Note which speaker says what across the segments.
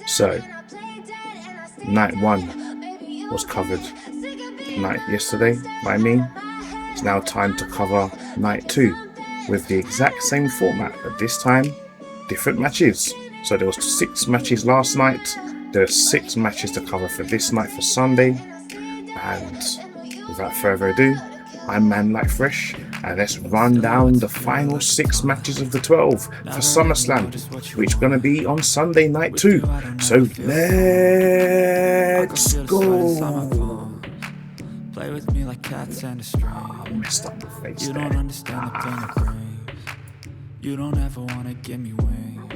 Speaker 1: So, night 1 was covered yesterday by me. It's now time to cover night 2 with the exact same format, but this time different matches. So there was 6 matches last night. There are 6 matches to cover for this night, for Sunday. And without further ado, I'm Manlykefresh, and let's run down the final 6 matches of the 12 for SUMMERSLAM, which are going to be on Sunday night too. So let's go.
Speaker 2: Play with me like cats and a string.
Speaker 1: I messed up my face
Speaker 2: You
Speaker 1: there.
Speaker 2: don't understand the pain it brings. You don't ever wanna give me wings.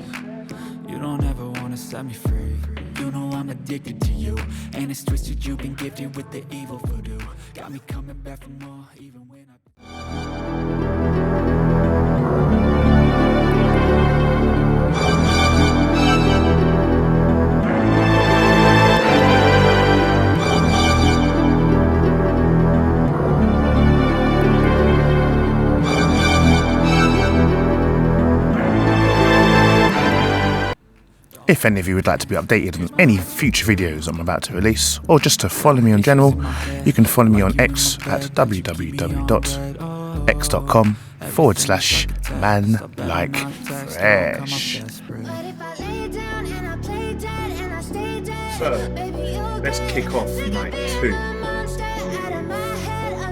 Speaker 2: You don't ever wanna set me free. You know I'm addicted to you, and it's twisted. You've been gifted with the evil voodoo. Got me coming back for more, even when
Speaker 3: If any of you would like to be updated on any future videos I'm about to release, or just to follow me in general, you can follow me on X at www.x.com/manlykefresh.
Speaker 1: So, let's kick off night 2.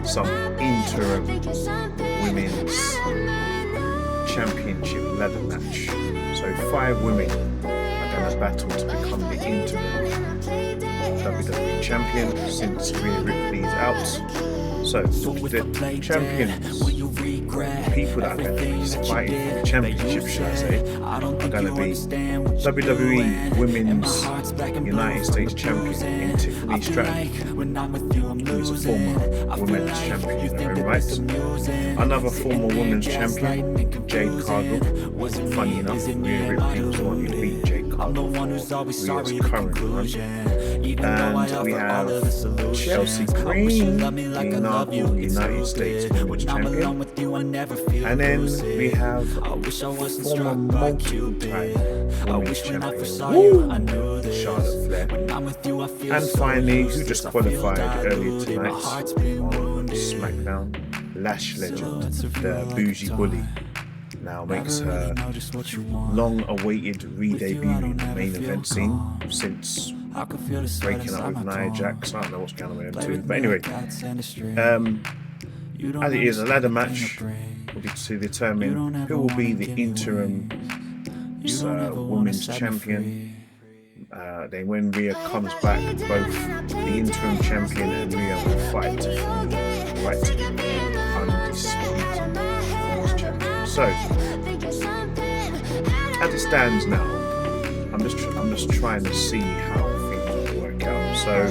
Speaker 1: Some interim women's championship ladder match. So 5 women are battle to become the interim WWE champion since Rhea Ripley is out. So the champions, people that are going to be fighting for the championship, should I say, are going to be WWE Women's United States champion Interim Stratton, who is a former women's champion in her own right. Another former women's champion, Jade Cargill. Funny enough, Rhea Ripley was the one who beat Jade Cargill for Rhea's current run. And we have Chelsea Green, the United States Women's Champion. And then we have former multiple-time Women's Champion, Charlotte Flair. And finally, who just qualified earlier tonight on SmackDown, Lash legend, the Bougie Bully, now makes her long-awaited re-debut in the main event scene since breaking up with Nia Jax. I don't know what's going on with them too, but anyway, as it is a ladder match, will be to determine who will be the interim women's champion. Then when Rhea comes back, both the interim champion and Rhea will fight for the right to be undisputed women's champion. So, as it stands now, I'm just trying to see how things will work out. So,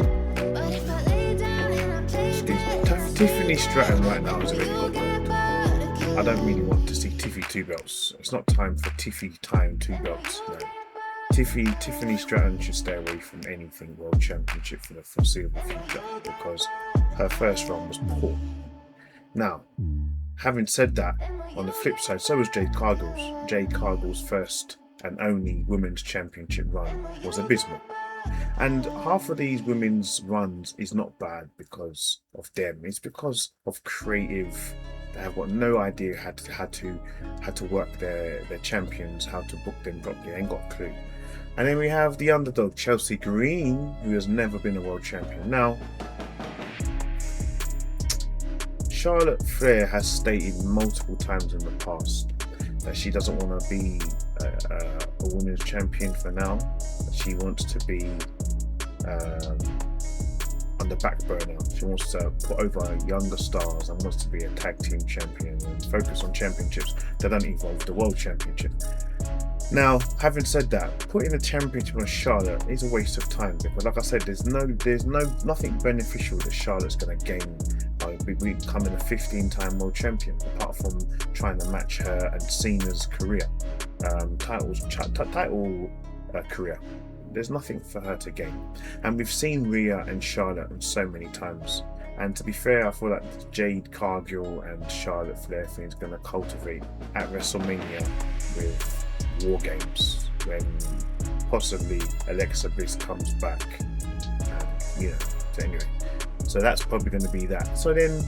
Speaker 1: Tiffany Stratton right now has already got gold. I don't really want to see Tiffy 2 belts. It's not time for Tiffy time 2 belts. No. Tiffany Stratton should stay away from anything World Championship for the foreseeable future because her first run was poor. Now, having said that, on the flip side, so was Jade Cargill's. Jade Cargill's first and only women's championship run was abysmal. And half of these women's runs is not bad because of them. It's because of creative. They have got no idea how to work their champions, how to book them properly. They ain't got a clue. And then we have the underdog Chelsea Green, who has never been a world champion. Now, Charlotte Flair has stated multiple times in the past that she doesn't want to be a women's champion for now. She wants to be on the back burner. She wants to put over younger stars and wants to be a tag team champion and focus on championships that don't involve the world championship. Now, having said that, putting a championship on Charlotte is a waste of time because, like I said, there's nothing beneficial that Charlotte's going to gain by becoming a 15-time world champion, apart from trying to match her and Cena's career, title career. There's nothing for her to gain, and we've seen Rhea and Charlotte so many times. And to be fair, I feel like the Jade Cargill and Charlotte Flair thing is going to cultivate at WrestleMania with War Games, when possibly Alexa Bliss comes back. You know, so anyway, so that's probably going to be that. So then,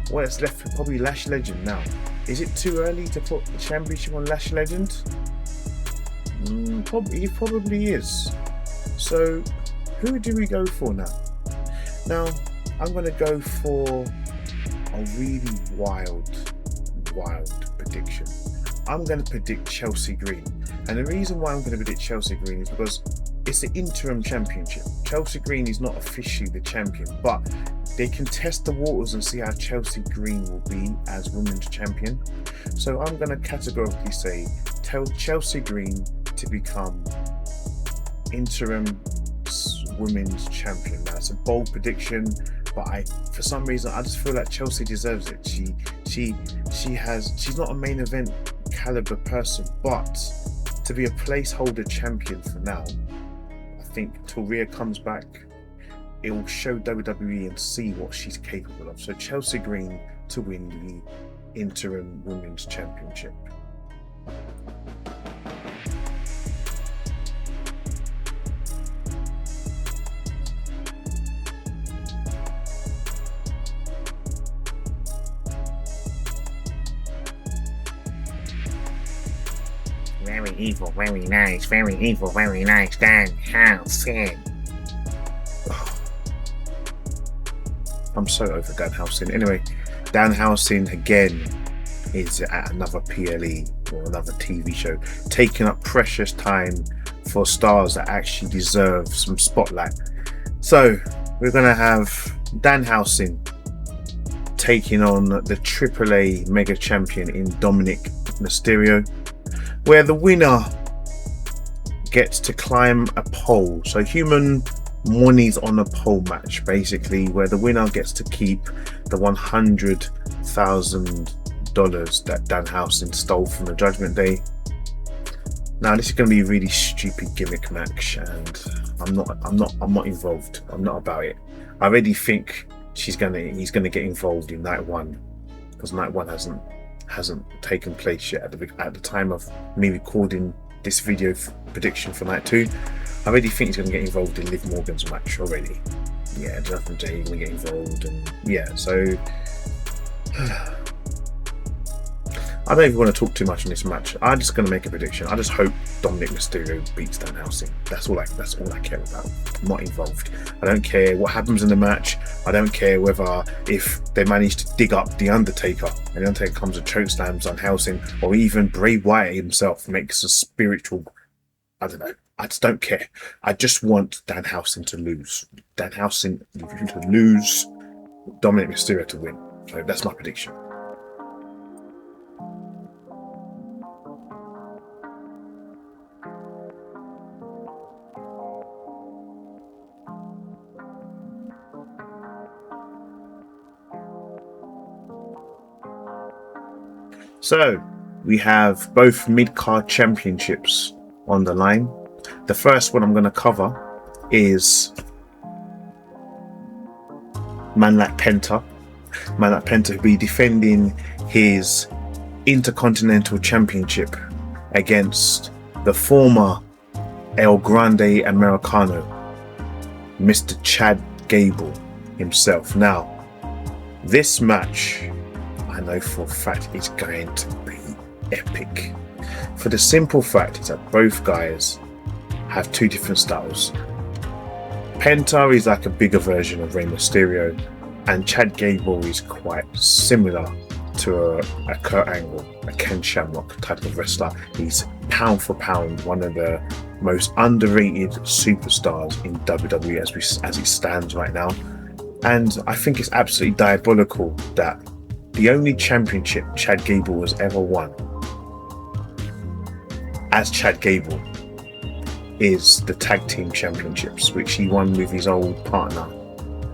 Speaker 1: what's left? Probably Lash Legend now. Is it too early to put the championship on Lash Legend? It probably is. So, who do we go for now? Now, I'm going to go for a really wild prediction. I'm going to predict Chelsea Green. And the reason why I'm going to predict Chelsea Green is because it's the interim championship. Chelsea Green is not officially the champion, but they can test the waters and see how Chelsea Green will be as women's champion. So I'm going to categorically say tell Chelsea Green to become interim women's champion. That's a bold prediction, but for some reason I just feel like Chelsea deserves it. She's not a main event caliber person, but to be a placeholder champion for now, I think till Rhea comes back, it will show WWE and see what she's capable of. So Chelsea Green to win the interim women's championship.
Speaker 4: Very evil, very nice, very evil, very nice, Danhausen.
Speaker 1: I'm so over Danhausen. Anyway, Danhausen again is at another PLE or another TV show, taking up precious time for stars that actually deserve some spotlight. So we're going to have Danhausen taking on the AAA Mega Champion in Dominic Mysterio, where the winner gets to climb a pole. So human Monies on a pole match, basically, where the winner gets to keep the $100,000 that Danhausen stole from the Judgment Day. Now this is going to be a really stupid gimmick match, and I'm not involved. I'm not about it. I already think he's gonna get involved in night one, because night one hasn't taken place yet at the time of me recording this video prediction for night two. I already think he's going to get involved in Liv Morgan's match already. Yeah, Jonathan J going to get involved, and yeah, so I don't even want to talk too much on this match. I'm just going to make a prediction. I just hope Dominic Mysterio beats Danhausen. That's all I care about. I'm not involved. I don't care what happens in the match. I don't care whether if they manage to dig up The Undertaker and The Undertaker comes and chokeslams Danhausen, or even Bray Wyatt himself makes a spiritual, I don't know. I just don't care. I just want Danhausen to lose. Danhausen to lose, Dominic Mysterio to win. So that's my prediction. So we have both mid-card championships on the line. The first one I'm going to cover is Manlykefresh.INC. Manlykefresh will be defending his Intercontinental Championship against the former El Grande Americano, Mr. Chad Gable himself. Now, this match, I know for a fact, is going to be epic. For the simple fact is that both guys have two different styles. Penta is like a bigger version of Rey Mysterio, and Chad Gable is quite similar to a Kurt Angle, a Ken Shamrock type of wrestler. He's pound for pound one of the most underrated superstars in WWE as it stands right now. And I think it's absolutely diabolical that the only championship Chad Gable has ever won as Chad Gable is the tag team championships, which he won with his old partner.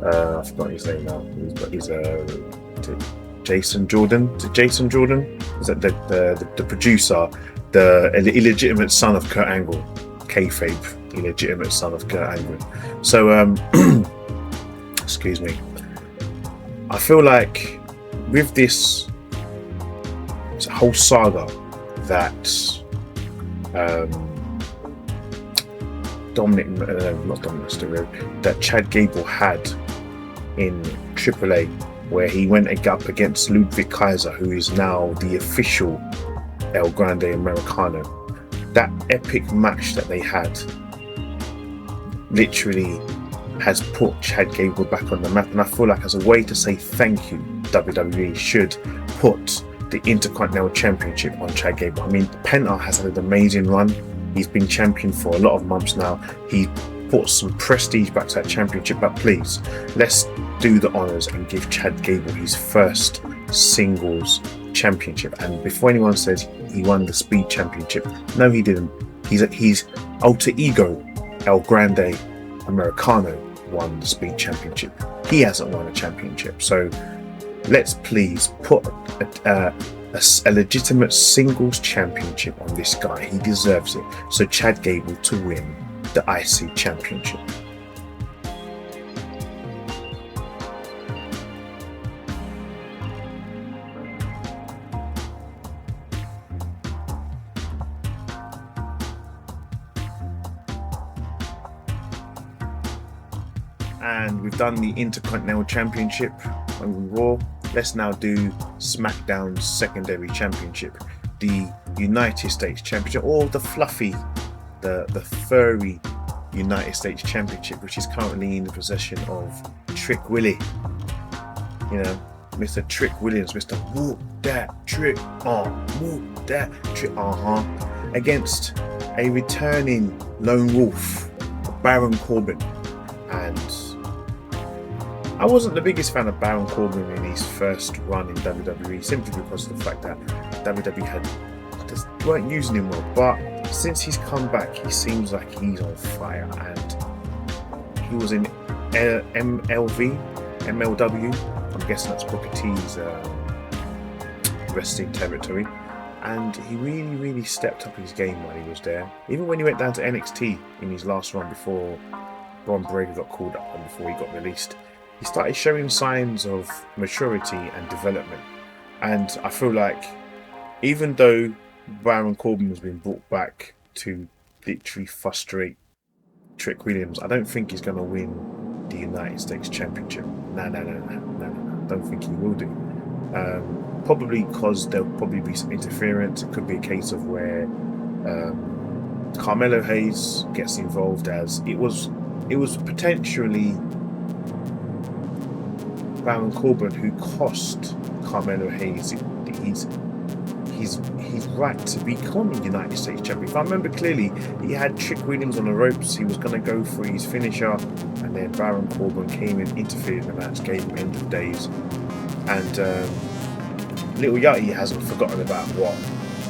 Speaker 1: I forgot his name now. He's Jason Jordan. Is it Jason Jordan? Is that the producer, the illegitimate son of Kurt Angle, kayfabe illegitimate son of Kurt Angle. So excuse me. I feel like with this whole saga that not Dominic Mysterio, that Chad Gable had in AAA, where he went up against Ludwig Kaiser, who is now the official El Grande Americano. That epic match that they had literally has put Chad Gable back on the map, and I feel like as a way to say thank you, WWE should put the Intercontinental Championship on Chad Gable. I mean, Penta has had an amazing run. He's been champion for a lot of months now. He put some prestige back to that championship, but please, let's do the honours and give Chad Gable his first singles championship. And before anyone says he won the Speed Championship, no, he didn't. His alter ego, El Grande Americano, won the Speed Championship. He hasn't won a championship. So let's please put a legitimate singles championship on this guy. He deserves it. So Chad Gable to win the IC Championship. And we've done the Intercontinental Championship on Raw. Let's now do SmackDown's secondary championship, the United States Championship, or the fluffy, the furry United States Championship, which is currently in the possession of Trick Willie. You know, Mr. Trick Williams, Mr. Whoop that trick on, whoop that trick against a returning lone wolf, Baron Corbin. And I wasn't the biggest fan of Baron Corbin in his first run in WWE, simply because of the fact that WWE just weren't using him well. But since he's come back, he seems like he's on fire, and he was in MLW. I'm guessing that's Booker T's wrestling territory, and he really stepped up his game while he was there. Even when he went down to NXT in his last run before Ron Brady got called up and before he got released, he started showing signs of maturity and development. And I feel like even though Baron Corbin has been brought back to literally frustrate Trick Williams, I don't think he's going to win the United States Championship. No. Don't think he will do. Probably because there'll probably be some interference. It could be a case of where Carmelo Hayes gets involved, as it was potentially Baron Corbin who cost Carmelo Hayes his right to become a United States champion. If I remember clearly, he had Trick Williams on the ropes. He was going to go for his finisher, and then Baron Corbin came and interfered in the match, gave him end of days. And Little Yachty hasn't forgotten about what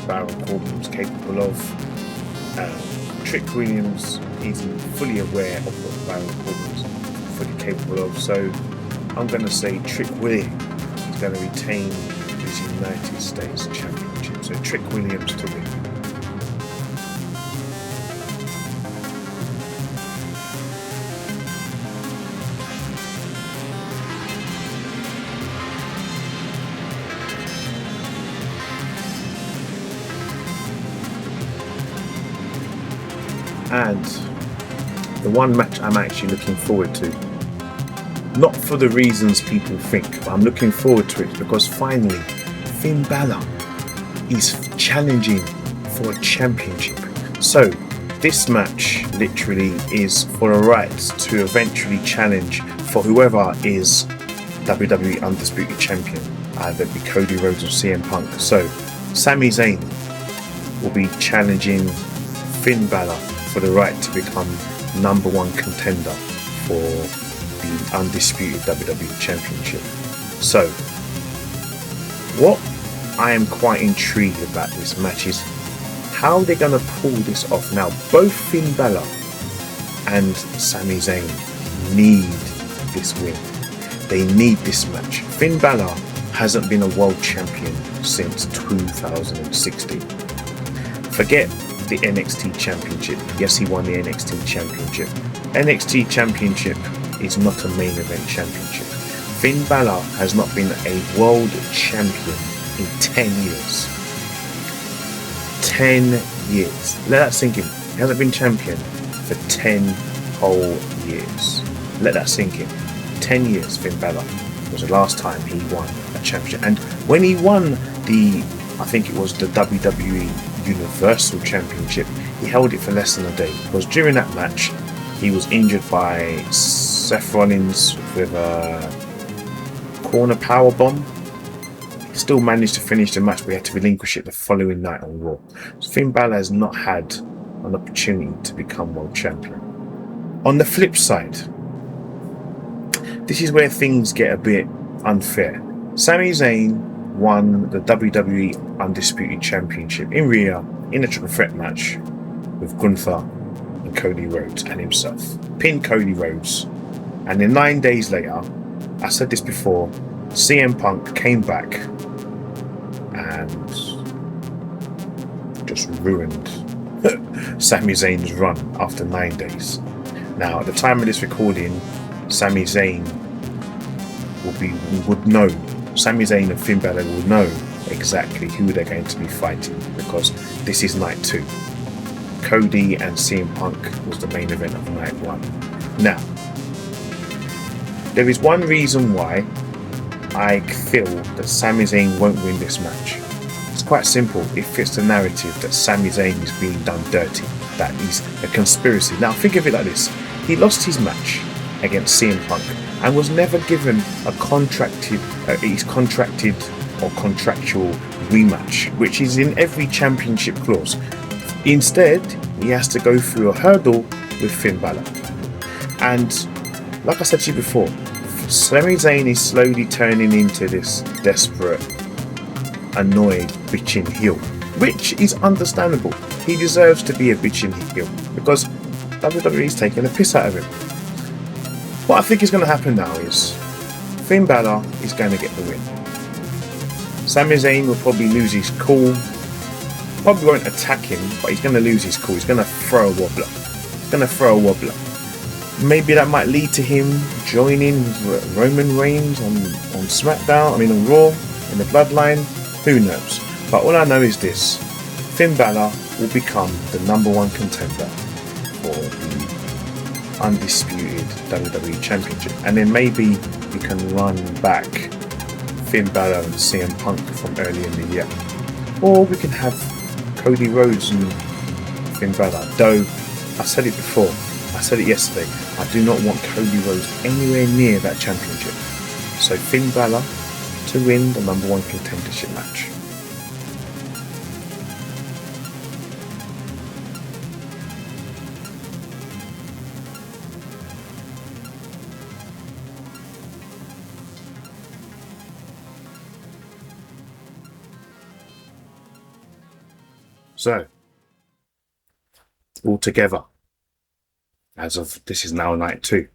Speaker 1: Baron Corbin was capable of. Trick Williams is fully aware of what Baron Corbin's fully capable of. So I'm going to say Trick Williams is going to retain his United States Championship. So Trick Williams to win. And the one match I'm actually looking forward to, not for the reasons people think, but I'm looking forward to it because finally Finn Balor is challenging for a championship. So this match literally is for a right to eventually challenge for whoever is WWE Undisputed Champion, either it be Cody Rhodes or CM Punk. So Sami Zayn will be challenging Finn Balor for the right to become #1 contender for the Undisputed WWE Championship. So what I am quite intrigued about this match is how they're going to pull this off. Now both Finn Balor and Sami Zayn need this win. They need this match. Finn Balor hasn't been a world champion since 2016. Forget the NXT Championship. Yes, he won the NXT Championship. NXT Championship is not a main event championship. Finn Balor has not been a world champion in 10 years. 10 years. Let that sink in. He hasn't been champion for 10 whole years. Let that sink in. 10 years Finn Balor was the last time he won a championship. And when he won I think it was the WWE Universal Championship, he held it for less than a day, because during that match he was injured by Seth Rollins with a corner power bomb. He still managed to finish the match, but he had to relinquish it the following night on Raw. So Finn Balor has not had an opportunity to become world champion. On the flip side, this is where things get a bit unfair. Sami Zayn won the WWE Undisputed Championship in Rhea in a triple threat match with Gunther and Cody Rhodes and himself. Pinned Cody Rhodes, and then 9 days later, I said this before, CM Punk came back and just ruined Sami Zayn's run after 9 days. Now, at the time of this recording, Sami Zayn would know. Sami Zayn and Finn Balor will know exactly who they're going to be fighting, because this is night 2. Cody and CM Punk was the main event of night 1. Now, there is one reason why I feel that Sami Zayn won't win this match. It's quite simple. It fits the narrative that Sami Zayn is being done dirty, that he's a conspiracy. Now, think of it like this. He lost his match against CM Punk and was never given a contractual rematch, which is in every championship clause. Instead, he has to go through a hurdle with Finn Balor. And like I said to you before, Sami Zayn is slowly turning into this desperate, annoyed, bitching heel, which is understandable. He deserves to be a bitching heel because WWE is taking the piss out of him. What I think is going to happen now is Finn Balor is going to get the win. Sami Zayn will probably lose his cool. Probably won't attack him, but he's going to lose his cool. He's going to throw a wobbler. Maybe that might lead to him joining Roman Reigns on SmackDown, on Raw, in the Bloodline. Who knows? But all I know is this. Finn Balor will become the #1 contender for the undisputed WWE Championship. And then maybe you can run back Finn Balor and CM Punk from early in the year. Or we can have Cody Rhodes and Finn Balor. Though, I said it before. I said it yesterday. I do not want Cody Rhodes anywhere near that championship. So Finn Balor to win the #1 contendership match. So, altogether, as of this is now night 2,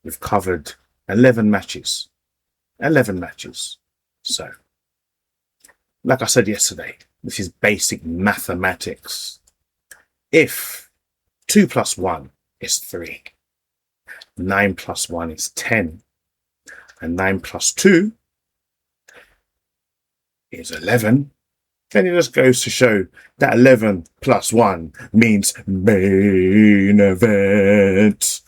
Speaker 1: we've covered 11 matches. 11 matches. So, like I said yesterday, this is basic mathematics. If 2 plus 1 is 3, 9 plus 1 is 10, and 9 plus 2 is 11, then it just goes to show that 11 plus 1 means main event.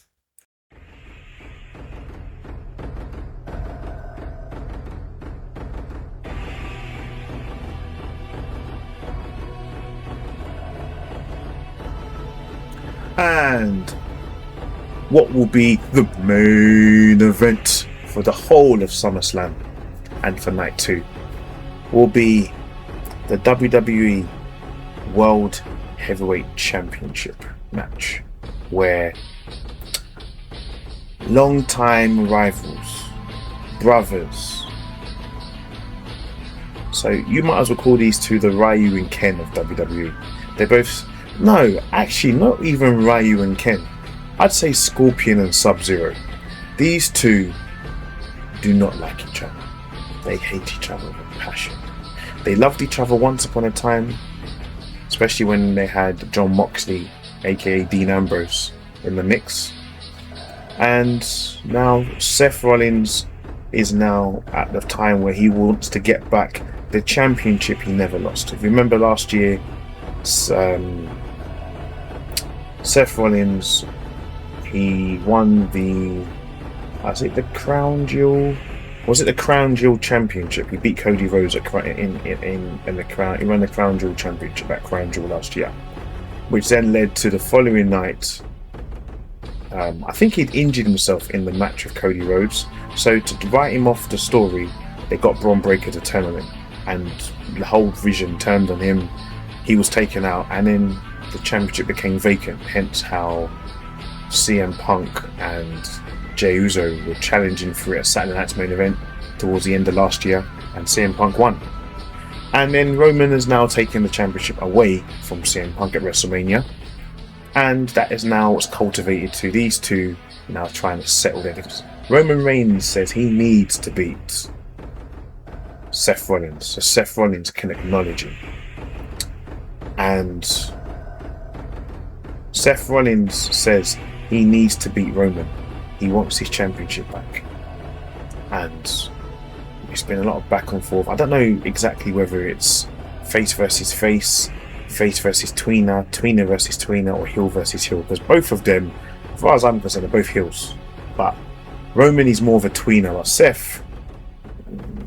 Speaker 1: And what will be the main event for the whole of SummerSlam and for night 2 will be the WWE World Heavyweight Championship match, where long-time rivals, brothers, so you might as well call these two the Ryu and Ken of WWE. They both, no, actually not even Ryu and Ken. I'd say Scorpion and Sub-Zero. These two do not like each other. They hate each other with passion. They loved each other once upon a time, especially when they had John Moxley, aka Dean Ambrose, in the mix. And now Seth Rollins is now at the time where he wants to get back the championship he never lost. If you remember last year, Seth Seth Rollins, he won the, was it the Crown Jewel? Was it the Crown Jewel Championship? He beat Cody Rhodes in the Crown. He won the Crown Jewel Championship at Crown Jewel last year, which then led to the following night. I think he'd injured himself in the match with Cody Rhodes, so to write him off the story, they got Braun Breaker to turn on him, and the whole vision turned on him. He was taken out, and then the championship became vacant. Hence how CM Punk and Jey Uso were challenging for it at Saturday Night's Main Event towards the end of last year, and CM Punk won. And then Roman has now taken the championship away from CM Punk at WrestleMania, and that is now what's cultivated to these two now trying to settle their differences. Roman Reigns says he needs to beat Seth Rollins, so Seth Rollins can acknowledge him. And Seth Rollins says he needs to beat Roman. He wants his championship back. And it's been a lot of back and forth. I don't know exactly whether it's face versus face, face versus tweener, tweener versus tweener, or heel versus heel, because both of them, as far as I'm concerned, are both heels. But Roman is more of a tweener. But Seth,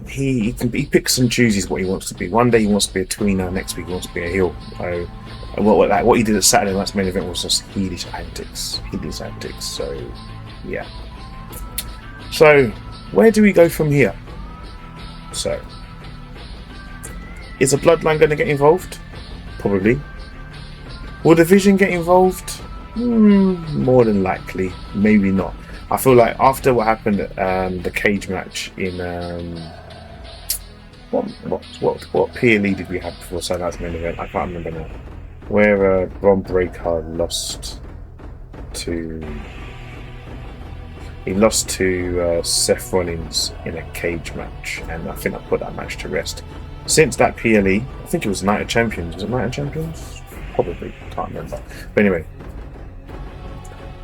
Speaker 1: he picks and chooses what he wants to be. One day he wants to be a tweener, next week he wants to be a heel. So what he did at Saturday Night's Main Event was just heelish antics. So yeah. So where do we go from here? So is the Bloodline going to get involved? Probably. Will the Vision get involved? More than likely. Maybe not. I feel like after what happened at the cage match in what PLE did we have before Saturday Night's Main Event? I can't remember now. Where Braun Breaker lost to Seth Rollins in a cage match, and I think I put that match to rest. Since that PLE, I think it was Night of Champions. Was it Night of Champions? Probably, can't remember. But anyway,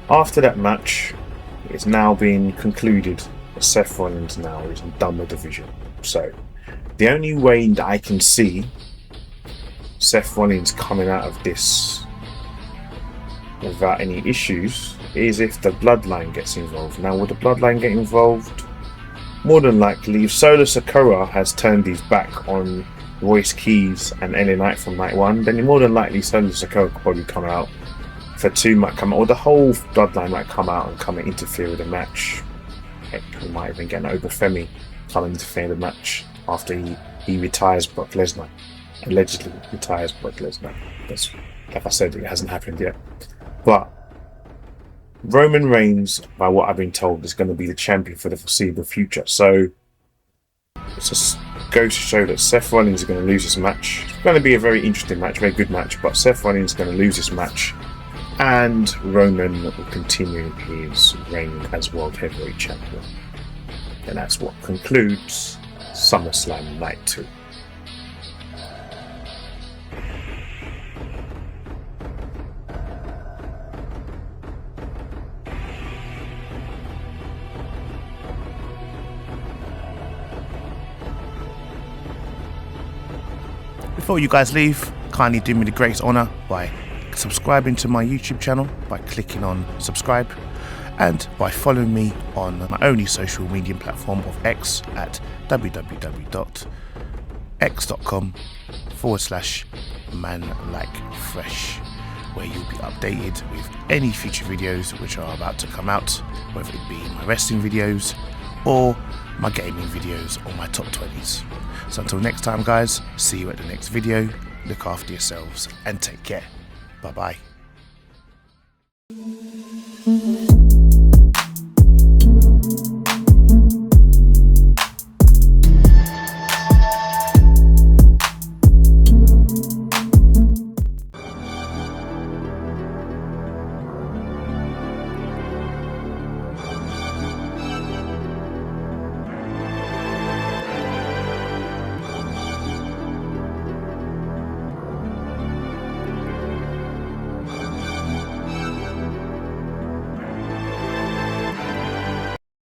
Speaker 1: after that match, it's now been concluded that Seth Rollins now is done with the Vision. So the only way that I can see Seth Rollins coming out of this without any issues is if the Bloodline gets involved. Now, will the Bloodline get involved? More than likely, if Solo Sikoa has turned his back on Royce Keys and LA Knight from night one, then more than likely Solo Sikoa could probably come out. For two might come out, or the whole Bloodline might come out and come and interfere with the match. Heck, we might even get an Obafemi come and interfere in the match after he retires Brock Lesnar. Allegedly retires Brock Lesnar. That's, like I said, it hasn't happened yet. But Roman Reigns, by what I've been told, is going to be the champion for the foreseeable future. So it just goes to show that Seth Rollins is going to lose this match. It's going to be a very interesting match, very good match, but Seth Rollins is going to lose this match, and Roman will continue his reign as World Heavyweight Champion. And that's what concludes SummerSlam Night 2.
Speaker 3: Before you guys leave, kindly do me the greatest honour by subscribing to my YouTube channel by clicking on subscribe, and by following me on my only social media platform of X at www.x.com/Manlykefresh, where you'll be updated with any future videos which are about to come out, whether it be my wrestling videos or my gaming videos or my top 20s. So until next time guys, see you at the next video, look after yourselves and take care. Bye bye.